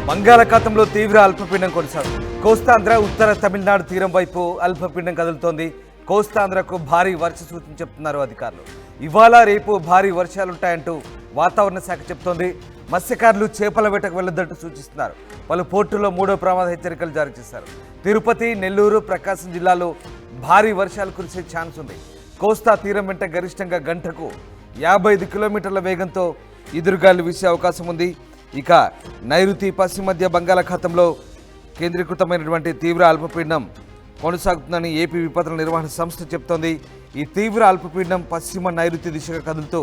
బంగాళాఖాతంలో తీవ్ర అల్పపీడనం కొనసాగుతుంది. కోస్తాంధ్ర ఉత్తర తమిళనాడు తీరం వైపు అల్పపీడనం కదులుతోంది. కోస్తాంధ్రకు భారీ వర్ష సూచన చెప్తున్నారు అధికారులు. ఇవాళ రేపు భారీ వర్షాలుంటాయంటూ వాతావరణ శాఖ చెప్తోంది. మత్స్యకారులు చేపల వేటకు వెళ్లొద్దంటూ సూచిస్తున్నారు. పలు పోర్టుల్లో 3వ ప్రమాద హెచ్చరికలు జారీ చేశారు. తిరుపతి, నెల్లూరు, ప్రకాశం జిల్లాలో భారీ వర్షాలు కురిసే ఛాన్స్ ఉంది. కోస్తా తీరం వెంట గరిష్టంగా గంటకు 55 కిలోమీటర్ల వేగంతో ఎదురుగాలు వీసే అవకాశం ఉంది. ఇక నైరుతి పశ్చిమ మధ్య బంగాళాఖాతంలో కేంద్రీకృతమైనటువంటి తీవ్ర అల్పపీడనం కొనసాగుతుందని ఏపీ విపత్తుల నిర్వహణ సంస్థ చెబుతోంది. ఈ తీవ్ర అల్పపీడనం పశ్చిమ నైరుతి దిశగా కదులుతూ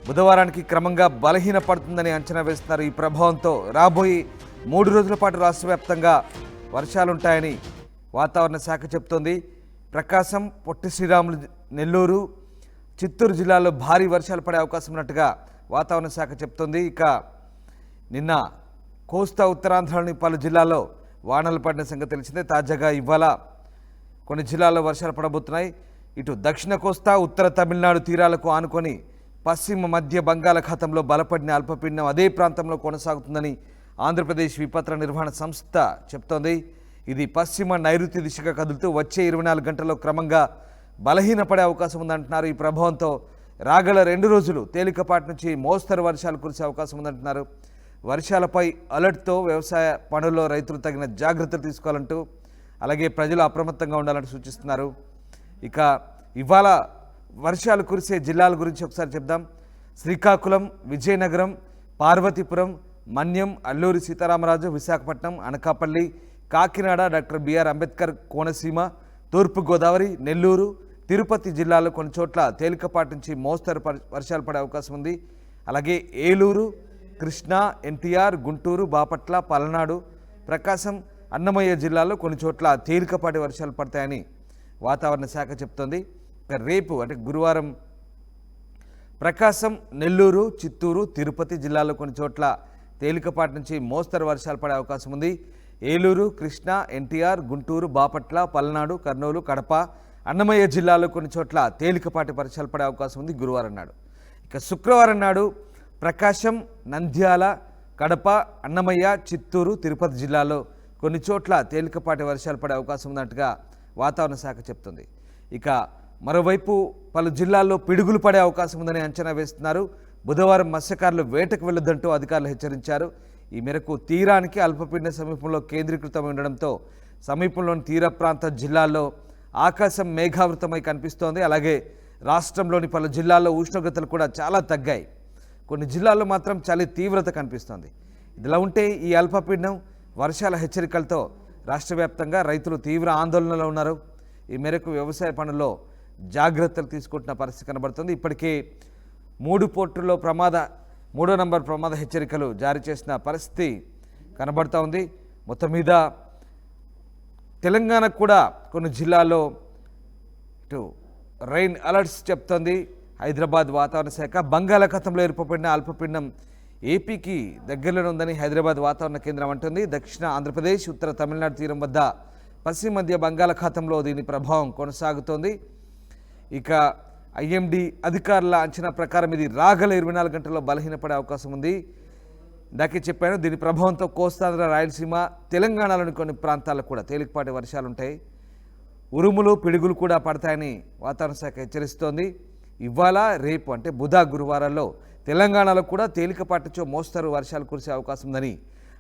బుధవారానికి క్రమంగా బలహీనపడుతుందని అంచనా వేస్తున్నారు. ఈ ప్రభావంతో రాబోయే 3 రోజుల పాటు రాష్ట్ర వ్యాప్తంగా వర్షాలుంటాయని వాతావరణ శాఖ చెబుతోంది. ప్రకాశం, పొట్టి శ్రీరాములు, నెల్లూరు, చిత్తూరు జిల్లాలో భారీ వర్షాలు పడే అవకాశం ఉన్నట్టుగా వాతావరణ శాఖ చెబుతోంది. ఇక నిన్న కోస్తా ఉత్తరాంధ్రలోని పలు జిల్లాల్లో వానలు పడిన సంగతి తెలిసిందే. తాజాగా ఇవాళ కొన్ని జిల్లాల్లో వర్షాలు పడబోతున్నాయి. ఇటు దక్షిణ కోస్తా, ఉత్తర తమిళనాడు తీరాలకు ఆనుకొని పశ్చిమ మధ్య బంగాళాఖాతంలో బలపడిన అల్పపీడనం అదే ప్రాంతంలో కొనసాగుతుందని ఆంధ్రప్రదేశ్ విపత్తుల నిర్వహణ సంస్థ చెప్తోంది. ఇది పశ్చిమ నైరుతి దిశగా కదులుతూ వచ్చే 24 గంటల్లో క్రమంగా బలహీనపడే అవకాశం ఉందంటున్నారు. ఈ ప్రభావంతో రాగల 2 రోజులు తేలికపాటి నుంచి మోస్తరు వర్షాలు కురిసే అవకాశం ఉందంటున్నారు. వర్షాలపై అలర్ట్తో వ్యవసాయ పనుల్లో రైతులు తగిన జాగ్రత్తలు తీసుకోవాలంటూ, అలాగే ప్రజలు అప్రమత్తంగా ఉండాలంటూ సూచిస్తున్నారు. ఇక ఇవాళ వర్షాలు కురిసే జిల్లాల గురించి ఒకసారి చెప్దాం. శ్రీకాకుళం, విజయనగరం, పార్వతీపురం, మన్యం, అల్లూరి సీతారామరాజు, విశాఖపట్నం, అనకాపల్లి, కాకినాడ, డాక్టర్ బిఆర్ అంబేద్కర్ కోనసీమ, తూర్పుగోదావరి, నెల్లూరు, తిరుపతి జిల్లాలో కొన్ని చోట్ల తేలికపాటి నుంచి మోస్తరు వర్షాలు పడే అవకాశం ఉంది. అలాగే ఏలూరు, కృష్ణా, ఎన్టీఆర్, గుంటూరు, బాపట్ల, పల్నాడు, ప్రకాశం, అన్నమయ్య జిల్లాలో కొన్ని చోట్ల తేలికపాటి వర్షాలు పడతాయని వాతావరణ శాఖ చెప్తోంది. రేపు అంటే గురువారం ప్రకాశం, నెల్లూరు, చిత్తూరు, తిరుపతి జిల్లాలో కొన్ని చోట్ల తేలికపాటి నుంచి మోస్తరు వర్షాలు పడే అవకాశం ఉంది. ఏలూరు, కృష్ణా, ఎన్టీఆర్, గుంటూరు, బాపట్ల, పల్నాడు, కర్నూలు, కడప, అన్నమయ్య జిల్లాలో కొన్ని చోట్ల తేలికపాటి వర్షాలు పడే అవకాశం ఉంది గురువారం నాడు. ఇక శుక్రవారం నాడు ప్రకాశం, నంద్యాల, కడప, అన్నమయ్య, చిత్తూరు, తిరుపతి జిల్లాలో కొన్ని చోట్ల తేలికపాటి వర్షాలు పడే అవకాశం ఉన్నట్టుగా వాతావరణ శాఖ చెప్తుంది. ఇక మరోవైపు పలు జిల్లాల్లో పిడుగులు పడే అవకాశం ఉందని అంచనా వేస్తున్నారు. బుధవారం మత్స్యకారులు వేటకు వెళ్లొద్దంటూ అధికారులు హెచ్చరించారు. ఈ మేరకు తీరానికి అల్పపీడన సమీపంలో కేంద్రీకృతమై ఉండడంతో సమీపంలోని తీర ప్రాంత జిల్లాల్లో ఆకాశం మేఘావృతమై కనిపిస్తోంది. అలాగే రాష్ట్రంలోని పలు జిల్లాల్లో ఉష్ణోగ్రతలు కూడా చాలా తగ్గాయి. కొన్ని జిల్లాల్లో మాత్రం చలి తీవ్రత కనిపిస్తోంది. ఇదిలా ఉంటే ఈ అల్పపీడనం, వర్షాల హెచ్చరికలతో రాష్ట్ర వ్యాప్తంగా రైతులు తీవ్ర ఆందోళనలో ఉన్నారు. ఈ మేరకు వ్యవసాయ పనుల్లో జాగ్రత్తలు తీసుకుంటున్న పరిస్థితి కనబడుతుంది. ఇప్పటికే 3 పోర్టుల్లో 3వ నంబర్ ప్రమాద హెచ్చరికలు జారీ చేసిన పరిస్థితి కనబడుతూ ఉంది. మొత్తం మీద తెలంగాణకు కూడా కొన్ని జిల్లాల్లో ఇటు రైన్ అలర్ట్స్ చెప్తోంది హైదరాబాద్ వాతావరణ శాఖ. బంగాళాఖాతంలో ఏర్పడిన అల్పపీడనం ఏపీకి దగ్గరలో ఉందని హైదరాబాద్ వాతావరణ కేంద్రం అంటుంది. దక్షిణ ఆంధ్రప్రదేశ్, ఉత్తర తమిళనాడు తీరం వద్ద పశ్చిమ మధ్య బంగాళాఖాతంలో దీని ప్రభావం కొనసాగుతోంది. ఇక ఐఎండీ అధికారుల అంచనా ప్రకారం ఇది రాగల 24 గంటల్లో బలహీనపడే అవకాశం ఉంది. ఇందాకే చెప్పాను, దీని ప్రభావంతో కోస్తాంధ్ర, రాయలసీమ, తెలంగాణలోని కొన్ని ప్రాంతాల్లో కూడా తేలికపాటి వర్షాలు ఉంటాయి. ఉరుములు, పిడుగులు కూడా పడతాయని వాతావరణ శాఖ హెచ్చరిస్తోంది. ఇవాళ రేపు అంటే బుధ, గురువారాల్లో తెలంగాణలో కూడా తేలికపాటితో మోస్తరు వర్షాలు కురిసే అవకాశం ఉందని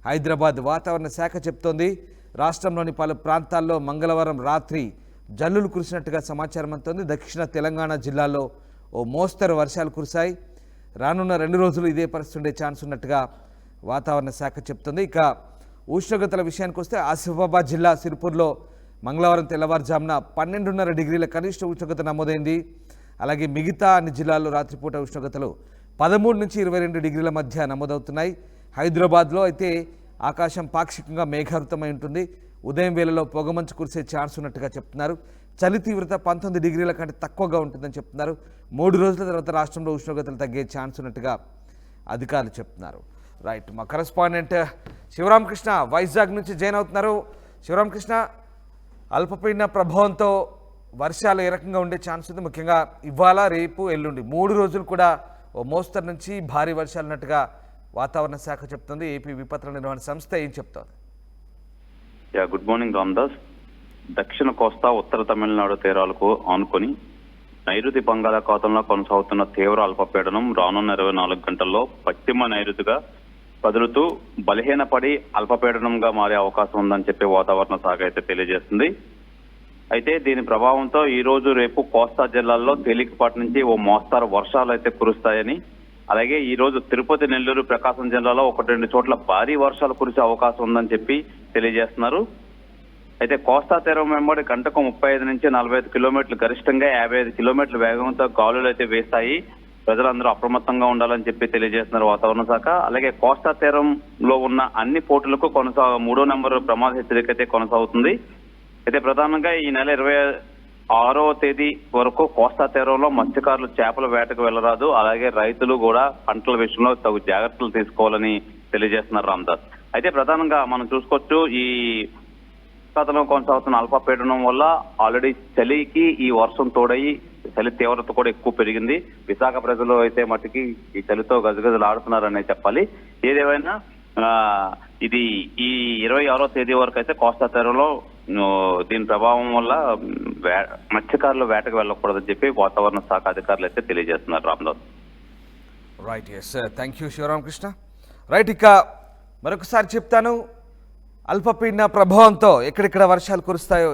హైదరాబాద్ వాతావరణ శాఖ చెప్తోంది. రాష్ట్రంలోని పలు ప్రాంతాల్లో మంగళవారం రాత్రి జల్లులు కురిసినట్టుగా సమాచారం అందుతోంది. దక్షిణ తెలంగాణ జిల్లాల్లో ఓ మోస్తరు వర్షాలు కురిశాయి. రానున్న 2 రోజులు ఇదే పరిస్థితి ఉండే ఛాన్స్ ఉన్నట్టుగా వాతావరణ శాఖ చెప్తుంది. ఇక ఉష్ణోగ్రతల విషయానికి వస్తే ఆసిఫాబాద్ జిల్లా సిరిపూర్లో మంగళవారం తెల్లవారుజామున 12.5 డిగ్రీల కనిష్ట ఉష్ణోగ్రత నమోదైంది. అలాగే మిగతా అన్ని జిల్లాల్లో రాత్రిపూట ఉష్ణోగ్రతలు 13 నుంచి 22 డిగ్రీల మధ్య నమోదవుతున్నాయి. హైదరాబాద్లో అయితే ఆకాశం పాక్షికంగా మేఘావృతమై ఉంటుంది. ఉదయం వేళలో పొగమంచు కురిసే ఛాన్స్ ఉన్నట్టుగా చెప్తున్నారు. చలి తీవ్రత 19 డిగ్రీల కంటే తక్కువగా ఉంటుందని చెప్తున్నారు. 3 రోజుల తర్వాత రాష్ట్రంలో ఉష్ణోగ్రతలు తగ్గే ఛాన్స్ ఉన్నట్టుగా అధికారులు చెప్తున్నారు. రైట్, మా కరెస్పాండెంట్ శివరామకృష్ణ వైజాగ్ నుంచి జాయిన్ అవుతున్నారు. శివరామకృష్ణ, అల్పపీడన ప్రభావంతో వర్షాలు ఏ రకంగా ఉండే ఛాన్స్ ఉంది? ముఖ్యంగా ఇవాళ, రేపు, ఎల్లుండి 3 రోజులు కూడా ఓ మోస్తరు నుంచి భారీ వర్షాలు ఉన్నట్టుగా వాతావరణ శాఖ చెప్తుంది. ఏపీ విపత్తుల నిర్వహణ సంస్థ ఏం చెప్తోంది? Good morning Ramdas. దక్షిణ కోస్తా ఉత్తర తమిళనాడు తీరాలకు ఆనుకొని నైరుతి బంగాళాఖాతంలో కొనసాగుతున్న తీవ్ర అల్పపీడనం రానున్న 24 గంటల్లో పశ్చిమ నైరుతిగా కదులుతూ బలహీనపడి అల్పపీడనంగా మారే అవకాశం ఉందని చెప్పి వాతావరణ శాఖ అయితే తెలియజేస్తుంది. అయితే దీని ప్రభావంతో ఈ రోజు రేపు కోస్తా జిల్లాల్లో తేలికపాటి నుంచి ఓ మోస్తారు వర్షాలు అయితే కురుస్తాయని, అలాగే ఈ రోజు తిరుపతి, నెల్లూరు, ప్రకాశం జిల్లాలో 1-2 చోట్ల భారీ వర్షాలు కురిసే అవకాశం ఉందని చెప్పి తెలియజేస్తున్నారు. అయితే కోస్తా తీరం వెంబడి గంటకు 35 నుంచి 45 కిలోమీటర్లు, గరిష్టంగా 55 కిలోమీటర్ల వేగంతో గాలులు అయితే వేస్తాయి. ప్రజలందరూ అప్రమత్తంగా ఉండాలని చెప్పి తెలియజేస్తున్నారు వాతావరణ శాఖ. అలాగే కోస్తా తీరంలో ఉన్న అన్ని పోర్టులకు 3వ నెంబర్ ప్రమాద హెచ్చరిక అయితే కొనసాగుతుంది. అయితే ప్రధానంగా ఈ నెల 26వ తేదీ వరకు కోస్తా తీరంలో మత్స్యకారులు చేపల వేటకు వెళ్లరాదు. అలాగే రైతులు కూడా పంటల విషయంలో తగు జాగ్రత్తలు తీసుకోవాలని తెలియజేస్తున్నారు రామ్దాస్. అయితే ప్రధానంగా మనం చూసుకోవచ్చు, ఈ కొనసాగుతున్న అల్పపీడనం వల్ల ఆల్రెడీ చలికి ఈ వర్షం తోడయి చలి తీవ్రత కూడా ఎక్కువ పెరిగింది. విశాఖ ప్రజలు అయితే మట్టుకి ఈ చలితో గజగజలాడుతున్నారనే చెప్పాలి. ఏదేమైనా ఇది ఈ 26వ తేదీ వరకు అయితే కోస్తా తీరంలో దీని ప్రభావం వల్ల మత్స్యకారులు వేటకు వెళ్ళకూడదని చెప్పి వాతావరణ శాఖ అధికారులు అయితే తెలియజేస్తున్నారు Ramdas. Right, yes, thank you Sivaramakrishna. Right, ఇక మరొకసారి చెప్తాను, అల్పపీడన ప్రభావంతో ఎక్కడెక్కడ వర్షాలు కురుస్తాయో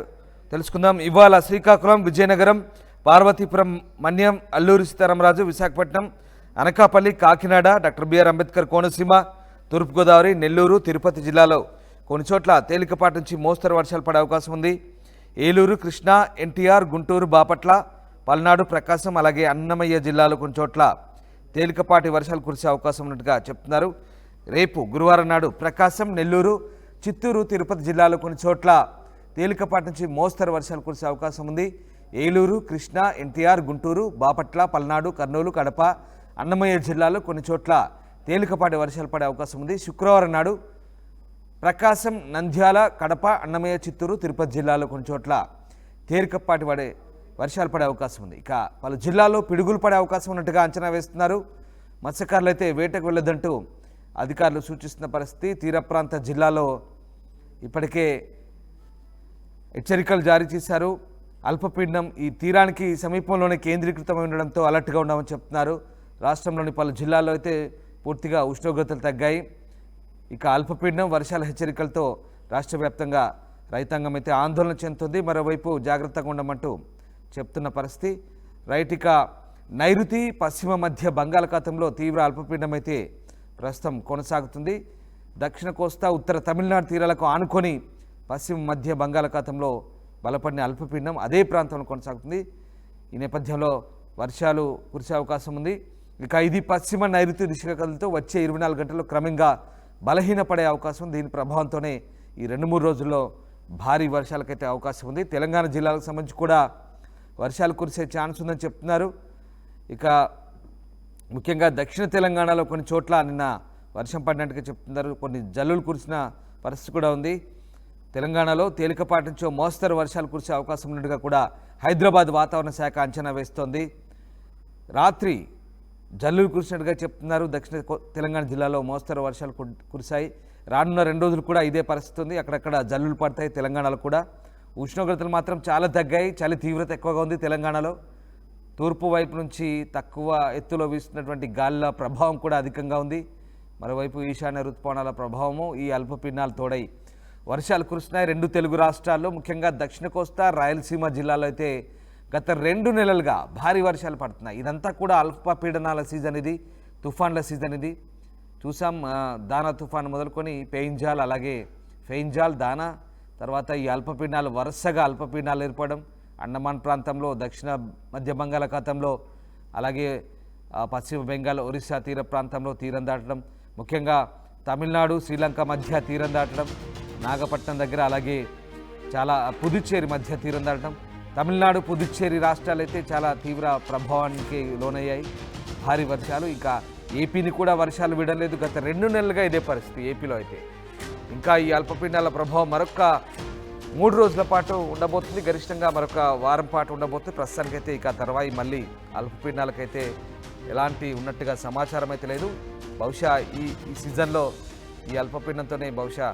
తెలుసుకుందాం. ఇవాళ శ్రీకాకుళం, విజయనగరం, పార్వతీపురం, మన్యం, అల్లూరి సీతారామరాజు, విశాఖపట్నం, అనకాపల్లి, కాకినాడ, డాక్టర్ బిఆర్ అంబేద్కర్ కోనసీమ, తూర్పుగోదావరి, నెల్లూరు, తిరుపతి జిల్లాలో కొన్ని చోట్ల తేలికపాటి నుంచి మోస్తరు వర్షాలు పడే అవకాశం ఉంది. ఏలూరు, కృష్ణా, ఎన్టీఆర్, గుంటూరు, బాపట్ల, పల్నాడు, ప్రకాశం, అలాగే అన్నమయ్య జిల్లాలో కొన్ని చోట్ల తేలికపాటి వర్షాలు కురిసే అవకాశం ఉన్నట్టుగా చెప్తున్నారు. రేపు గురువారం నాడు ప్రకాశం, నెల్లూరు, చిత్తూరు, తిరుపతి జిల్లాలో కొన్ని చోట్ల తేలికపాటి నుంచి మోస్తరు వర్షాలు కురిసే అవకాశం ఉంది. ఏలూరు, కృష్ణా, ఎన్టీఆర్, గుంటూరు, బాపట్ల, పల్నాడు, కర్నూలు, కడప, అన్నమయ్య జిల్లాలో కొన్ని చోట్ల తేలికపాటి వర్షాలు పడే అవకాశం ఉంది. శుక్రవారం నాడు ప్రకాశం, నంద్యాల, కడప, అన్నమయ్య, చిత్తూరు, తిరుపతి జిల్లాలో కొన్ని చోట్ల తేలికపాటి వర్షాలు పడే అవకాశం ఉంది. ఇక పలు జిల్లాల్లో పిడుగులు పడే అవకాశం ఉన్నట్టుగా అంచనా వేస్తున్నారు. మత్స్యకారులు అయితే వేటకు వెళ్ళొద్దంటూ అధికారులు సూచిస్తున్న పరిస్థితి. తీర ప్రాంత జిల్లాలో ఇప్పటికే హెచ్చరికలు జారీ చేశారు. అల్పపీడనం ఈ తీరానికి సమీపంలోనే కేంద్రీకృతమై ఉండడంతో అలర్ట్గా ఉండమని చెప్తున్నారు. రాష్ట్రంలోని పలు జిల్లాల్లో అయితే పూర్తిగా ఉష్ణోగ్రతలు తగ్గాయి. ఇక అల్పపీడనం, వర్షాల హెచ్చరికలతో రాష్ట్ర వ్యాప్తంగా రైతాంగం అయితే ఆందోళన చెందుతుంది. మరోవైపు జాగ్రత్తగా ఉండమంటూ చెప్తున్న పరిస్థితి. రైట్, ఇక నైరుతి పశ్చిమ మధ్య బంగాళాఖాతంలో తీవ్ర అల్పపీడనం అయితే ప్రస్తుతం కొనసాగుతుంది. దక్షిణ కోస్తా ఉత్తర తమిళనాడు తీరాలకు ఆనుకొని పశ్చిమ మధ్య బంగాళాఖాతంలో బలపడిన అల్పపీడనం అదే ప్రాంతంలో కొనసాగుతుంది. ఈ నేపథ్యంలో వర్షాలు కురిసే అవకాశం ఉంది. ఇక ఇది పశ్చిమ నైరుతి దిశగా కదులుతూ వచ్చే 24 గంటల్లో క్రమంగా బలహీనపడే అవకాశం. దీని ప్రభావంతోనే ఈ 2-3 రోజుల్లో భారీ వర్షాలకైతే అవకాశం ఉంది. తెలంగాణ జిల్లాలకు సంబంధించి కూడా వర్షాలు కురిసే ఛాన్స్ ఉందని చెప్తున్నారు. ఇక ముఖ్యంగా దక్షిణ తెలంగాణలో కొన్ని చోట్ల నిన్న వర్షం పడినట్టుగా చెప్తున్నారు. కొన్ని జల్లులు కురిసిన పరిస్థితి కూడా ఉంది. తెలంగాణలో తేలికపాటి నుంచి మోస్తరు వర్షాలు కురిసే అవకాశం ఉన్నట్టుగా కూడా హైదరాబాద్ వాతావరణ శాఖ అంచనా వేస్తోంది. రాత్రి జల్లులు కురిసినట్టుగా చెప్తున్నారు. దక్షిణ తెలంగాణ జిల్లాలో మోస్తరు వర్షాలు కురిశాయి. రానున్న 2 రోజులు కూడా ఇదే పరిస్థితి ఉంది. అక్కడక్కడ జల్లులు పడతాయి. తెలంగాణలో కూడా ఉష్ణోగ్రతలు మాత్రం చాలా తగ్గాయి. చలి తీవ్రత ఎక్కువగా ఉంది తెలంగాణలో. తూర్పు వైపు నుంచి తక్కువ ఎత్తులో వీస్తున్నటువంటి గాలుల ప్రభావం కూడా అధికంగా ఉంది. మరోవైపు ఈశాన్య ఋతుపవనాల ప్రభావము, ఈ అల్పపీడనాలు తోడై వర్షాలు కురుస్తున్నాయి 2 తెలుగు రాష్ట్రాల్లో. ముఖ్యంగా దక్షిణ కోస్తా, రాయలసీమ జిల్లాలో అయితే గత 2 నెలలుగా భారీ వర్షాలు పడుతున్నాయి. ఇదంతా కూడా అల్పపీడనాల సీజన్, ఇది తుఫాన్ల సీజన్. ఇది చూసాం, దానా తుఫాన్ మొదలుకొని పెయింజాల్, అలాగే ఫెయింజాల్, దానా, తర్వాత ఈ అల్పపీడనాలు వరుసగా అల్పపీడనాలు ఏర్పడడం అండమాన్ ప్రాంతంలో, దక్షిణ మధ్య బంగాళాఖాతంలో, అలాగే పశ్చిమ బెంగాల్, ఒరిస్సా తీర ప్రాంతంలో తీరం దాటడం, ముఖ్యంగా తమిళనాడు, శ్రీలంక మధ్య తీరం దాటడం, నాగపట్నం దగ్గర, అలాగే చాలా పుదుచ్చేరి మధ్య తీరం దాటడం. తమిళనాడు, పుదుచ్చేరి రాష్ట్రాలు అయితే చాలా తీవ్ర ప్రభావానికి లోనయ్యాయి. భారీ వర్షాలు. ఇంకా ఏపీని కూడా వర్షాలు విడలేదు. గత 2 నెలలుగా ఇదే పరిస్థితి ఏపీలో అయితే. ఇంకా ఈ అల్పపీడనాల ప్రభావం మరొక 3 రోజుల పాటు ఉండబోతుంది. గరిష్టంగా మరొక వారం పాటు ఉండబోతుంది. ప్రస్తుతానికైతే ఇక తర్వాయి మళ్ళీ అల్పపీడనాలకైతే ఎలాంటి ఉన్నట్టుగా సమాచారం అయితే లేదు. బహుశా ఈ సీజన్లో ఈ అల్పపీడనంతోనే బహుశా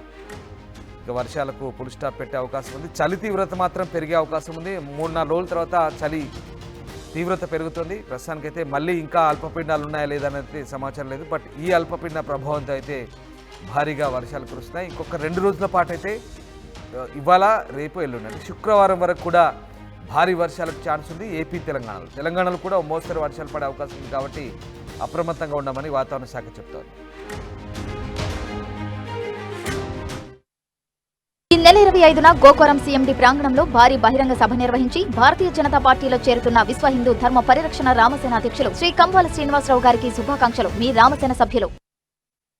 ఇక వర్షాలకు ఫుల్ స్టాప్ పెట్టే అవకాశం ఉంది. చలి తీవ్రత మాత్రం పెరిగే అవకాశం ఉంది. 3-4 రోజుల తర్వాత చలి తీవ్రత పెరుగుతుంది. ప్రస్తుతానికైతే మళ్ళీ ఇంకా అల్పపీడనాలు ఉన్నాయా లేదనేది సమాచారం లేదు. బట్ ఈ అల్పపీడన ప్రభావంతో అయితే భారీగా వర్షాలు కురుస్తున్నాయి. ఇంకొక 2 రోజుల పాటు అయితే ఇవాళ రేపు ఎల్లుండి శుక్రవారం వరకు కూడా భారీ వర్షాలకు ఛాన్స్ ఉంది. ఏపీ తెలంగాణలో కూడా మోస్తరు వర్షాలు పడే అవకాశం ఉంది. కాబట్టి అప్రమత్తంగా ఉండమని వాతావరణ శాఖ చెప్తోంది. ఈ నెల 25న గోకవరం సీఎండీ ప్రాంగణంలో భారీ బహిరంగ సభ నిర్వహించి భారతీయ జనతా పార్టీలో చేరుతున్న విశ్వ హిందూ ధర్మ పరిరక్షణ రామసేన అధ్యక్షులు శ్రీ కంబాల శ్రీనివాసరావు గారికి శుభాకాంక్షలు. మీ రామసేన సభ్యులు.